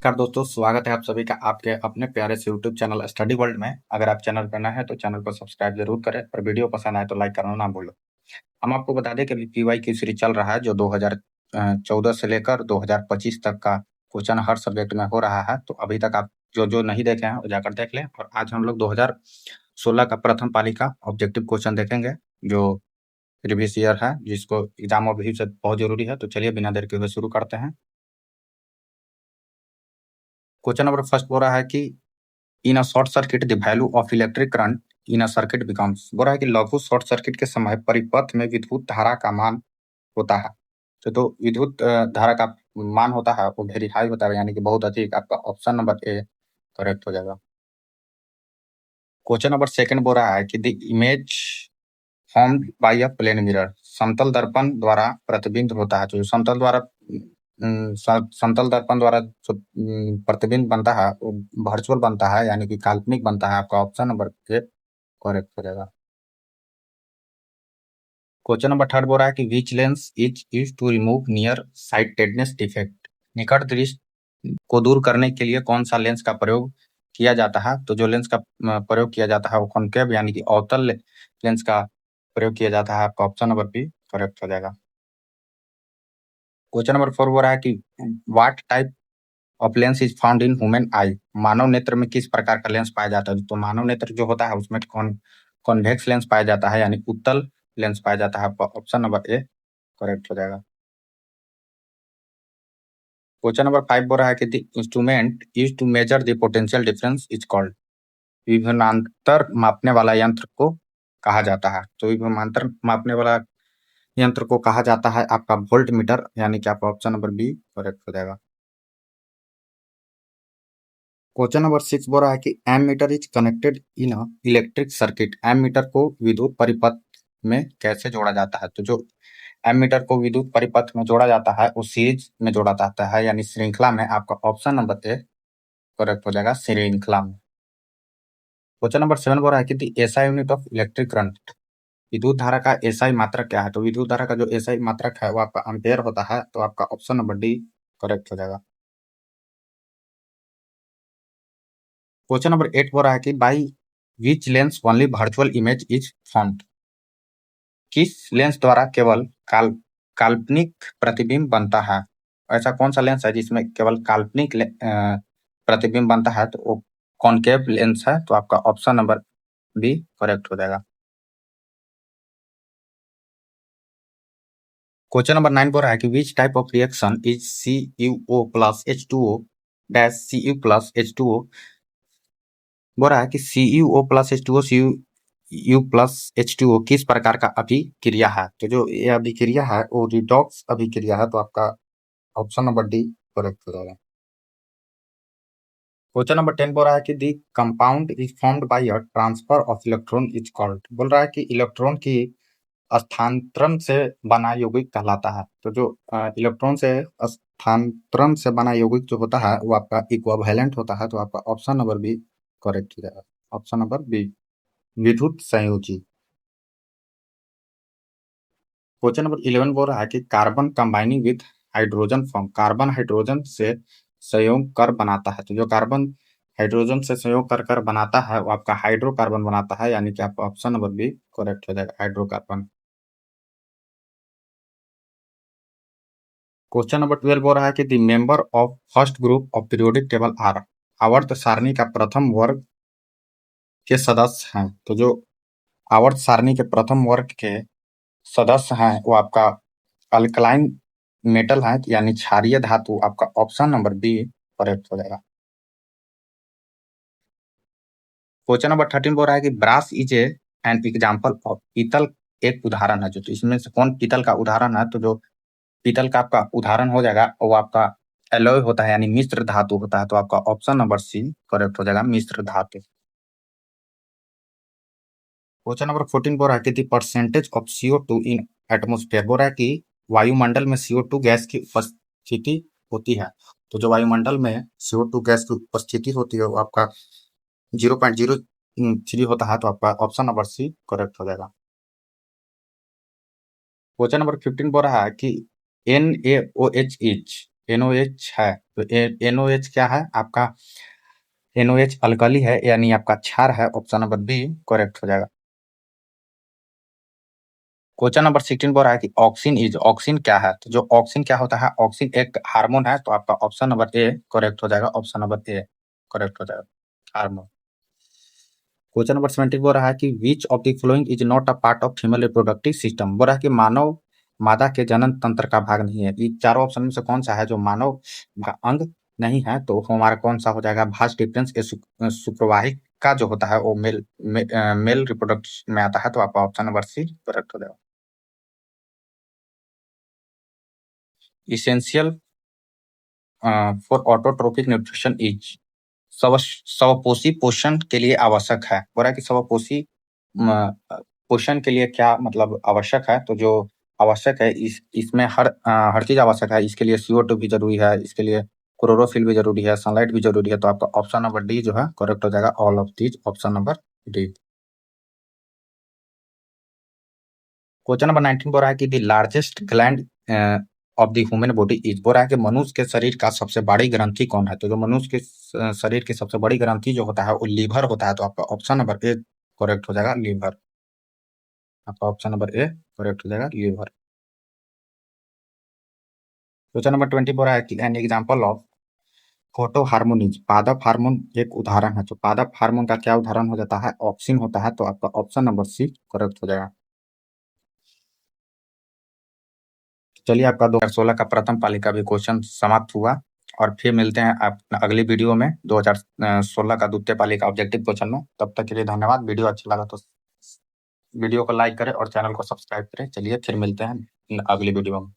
नमस्कार दोस्तों, स्वागत है आप सभी का आपके अपने प्यारे से यूट्यूब चैनल स्टडी वर्ल्ड में। अगर आप चैनल पर नए हैं तो चैनल को सब्सक्राइब जरूर करें और वीडियो पसंद आए तो लाइक करना ना भूलो। हम आपको बता दें कि अभी पीवाई की सीरीज चल रहा है जो 2014 से लेकर 2025 तक का क्वेश्चन हर सब्जेक्ट में हो रहा है। तो अभी तक आप जो जो नहीं देखे हैं वो जाकर देख लें। और आज हम लोग 2016 का प्रथम पाली का ऑब्जेक्टिव क्वेश्चन देखेंगे जो प्रीवियस ईयर है, जिसको एग्जाम अभी से बहुत जरूरी है। तो चलिए बिना देर के हुए शुरू करते हैं। क्वेश्चन नंबर फर्स्ट बोल रहा है कि in a short circuit the value of electric current in a circuit becomes. बोल रहा है कि लघु शॉर्ट सर्किट के समय परिपथ में विद्युत धारा का मान होता है। तो विद्युत धारा का मान होता है वो वेरी हाई होता है, यानी कि बहुत अधिक। आपका ऑप्शन नंबर ए करेक्ट हो जाएगा। क्वेश्चन नंबर सेकंड बोल रहा है कि the image formed by a plane mirror. समतल दर्पण द्वारा प्रतिबिंब होता है। जो समतल दर्पण द्वारा जो प्रतिबिंब बनता है वो वर्चुअल बनता है, यानी कि काल्पनिक बनता है। आपका ऑप्शन नंबर ए करेक्ट हो जाएगा। क्वेश्चन नंबर थर्ड बोल रहा है कि which lens is use to remove near sightedness defect. निकट दृष्टि को दूर करने के लिए कौन सा लेंस का प्रयोग किया जाता है। तो जो लेंस का प्रयोग किया जाता है वो कॉन्केव यानी कि अवतल लेंस का प्रयोग किया जाता है। आपका ऑप्शन नंबर बी करेक्ट हो जाएगा। क्वेश्चन नंबर फोर बोल रहा है कि what type of lens is found in human eye. मानव नेत्र में किस प्रकार का लेंस पाया जाता है। तो मानव नेत्र जो होता है उसमें कॉन्वेक्स लेंस पाया जाता है, यानी उत्तल लेंस पाया जाता है। आपका ऑप्शन नंबर ए करेक्ट हो जाएगा। क्वेश्चन नंबर फाइव बोल रहा है कि the instrument use to measure the potential difference is called. विभवांतर मापने वाला यंत्र को कहा जाता है। तो विभवांतर मापने वाला यंत्र को कहा जाता है आपका वोल्ट मीटर, यानी कि आपका ऑप्शन नंबर बी करेक्ट हो जाएगा। क्वेश्चन नंबर सिक्स बोल रहा है कि ammeter is connected in a electric circuit. Ammeter को विद्युत परिपथ में कैसे जोड़ा जाता है। तो जो एम मीटर को विद्युत परिपथ में जोड़ा जाता है वो सीरीज में जोड़ा जाता है, यानी श्रृंखला में। आपका ऑप्शन नंबर ए करेक्ट हो जाएगा, श्रृंखला में। क्वेश्चन नंबर सेवन बोल रहा है कि the SI unit of electric current. विद्युत धारा का एसआई मात्रक क्या है। तो विद्युत धारा का जो एसआई मात्रक है वो आपका एम्पेयर होता है। तो आपका ऑप्शन नंबर डी करेक्ट हो जाएगा। क्वेश्चन नंबर एट बोल रहा है कि by which lens only virtual image is formed. किस लेंस द्वारा केवल काल्पनिक प्रतिबिंब बनता है। ऐसा कौन सा लेंस है जिसमें केवल काल्पनिक प्रतिबिंब बनता है। तो वो कॉनकेव लेंस है। तो आपका ऑप्शन नंबर बी करेक्ट हो जाएगा। क्वेश्चन नंबर नाइन बोल रहा है कि which type of reaction is CuO plus H2O dash Cu plus H2O। बोल रहा है कि CuO plus H2O Cu plus H2O किस प्रकार का अभिक्रिया है। तो जो ये अभिक्रिया है वो रिडॉक्स अभिक्रिया है। तो आपका ऑप्शन नंबर डी करेक्ट हो जाएगा। क्वेश्चन नंबर 10 बोल रहा है कि the compound is formed by a transfer of electron is called. बोल रहा है कि इलेक्ट्रॉन की स्थानांतरण से बना यौगिक कहलाता है। तो जो इलेक्ट्रॉन से स्थानांतरण से बना यौगिक जो होता है वो आपका इक्विवेलेंट होता है। तो आपका ऑप्शन नंबर बी करेक्ट हो जाएगा। ऑप्शन नंबर बी विद्युत संयोजी। क्वेश्चन नंबर 11 बोल रहा है कि carbon combining with hydrogen form. Carbon hydrogen से संयोग कर बनाता है। तो जो कार्बन हाइड्रोजन से संयोग कर कर बनाता है वो आपका हाइड्रोकार्बन बनाता है, यानी कि आपका ऑप्शन नंबर बी करेक्ट हो जाएगा, हाइड्रोकार्बन। क्वेश्चन नंबर 12 बोल रहा है कि the member of first group of periodic table are. आवर्त सारणी का प्रथम वर्ग के सदस्य हैं। तो जो आवर्त सारणी के प्रथम वर्ग के सदस्य हैं वो आपका अल्कलाइन मेटल है, यानी क्षारीय धातु। आपका ऑप्शन नंबर बी करेक्ट हो जाएगा। क्वेश्चन नंबर 13 बोल रहा है कि brass is an example of. पीतल एक उदाहरण है। जो तो इसमें से कौन पीतल का उदाहरण है। तो जो पीतल का आपका उदाहरण हो जाएगा वो आपका एलॉय होता है, यानी मिश्र धातु होता है। तो आपका ऑप्शन नंबर सी करेक्ट हो जाएगा, मिश्र धातु। क्वेश्चन नंबर 14 बोल रहा है कि the percentage of CO2 in atmosphere. बोल रहा है कि वायुमंडल में CO2 गैस की उपस्थिति होती है। तो जो वायुमंडल में CO2 गैस की उपस्थिति होती है वो आपका 0.03 होता है। तो आपका ऑप्शन नंबर सी करेक्ट हो जाएगा। क्वेश्चन नंबर 15 बोल रहा है कि NaOH इज NOH है तो NOH क्या है आपका? NOH अल्कली है, यानी आपका क्षार है। ऑप्शन नंबर बी करेक्ट हो जाएगा। क्वेश्चन नंबर 16 बोल रहा है कि ऑक्सिन क्या है? तो जो ऑक्सिन क्या होता है? ऑक्सिन एक हार्मोन है, तो आपका ऑप्शन नंबर ए करेक्ट हो जाएगा। ऑप्शन नंबर ए करेक्ट हो जाएगा, हार्मोन। क्वेश्चन नंबर 17 बोल रहा है कि which of the following is not a part of female reproductive system. बोल रहा है कि मानव मादा के जनन तंत्र का भाग नहीं है। ये चारों ऑप्शन में से कौन सा है जो मानव का अंग नहीं है? तो हमारा कौन सा हो जाएगा? भाज डिफरेंस शुक्रवाहिक का जो होता है वो मेल रिप्रोडक्ट में आता है, तो आपका ऑप्शन नंबर सी करेक्ट हो जाएगा। Essential for autotrophic nutrition is, स्वपोषी पोषण के लिए आवश्यक है। बोल रहा है कि स्वपोषी पोषण के लिए क्या मतलब आवश्यक है? तो जो आवश्यक है इसमें हर चीज आवश्यक है। इसके लिए CO2 भी जरूरी है, इसके लिए क्लोरोफिल भी जरूरी है, सनलाइट भी जरूरी है। तो आपका ऑप्शन नंबर डी जो है करेक्ट हो जाएगा। All of these, option number D. Question number 19 बोल रहा है कि the largest gland of the human body is. बोल रहा है कि मनुष्य के शरीर का सबसे बड़ी ग्रंथि कौन है? तो जो मनुष्य के शरीर की सबसे बड़ी ग्रंथि जो होता है वो लीवर होता है। तो आपका ऑप्शन नंबर ए करेक्ट हो जाएगा, लीवर। आपका ऑप्शन नंबर ए करेक्ट हो जाएगा, लीवर। क्वेश्चन नंबर 20 बोल रहा है कि एन एग्जांपल ऑफ फोटो हार्मोनिज। पादप हार्मोन एक उदाहरण है। तो पादप हार्मोन का क्या उदाहरण हो जाता है? ऑक्सिन होता है। तो आपका ऑप्शन नंबर सी करेक्ट हो जाएगा। चलिए, आपका 2016 का प्रथम पाली का भी क्वेश्चन समाप्त हुआ, और फिर मिलते हैं आप अगली वीडियो में 2016 का द्वितीय पाली का ऑब्जेक्टिव क्वेश्चन में। तब तक के लिए धन्यवाद। वीडियो अच्छा लगा तो वीडियो को लाइक करें और चैनल को सब्सक्राइब करें। चलिए फिर मिलते हैं अगली वीडियो में।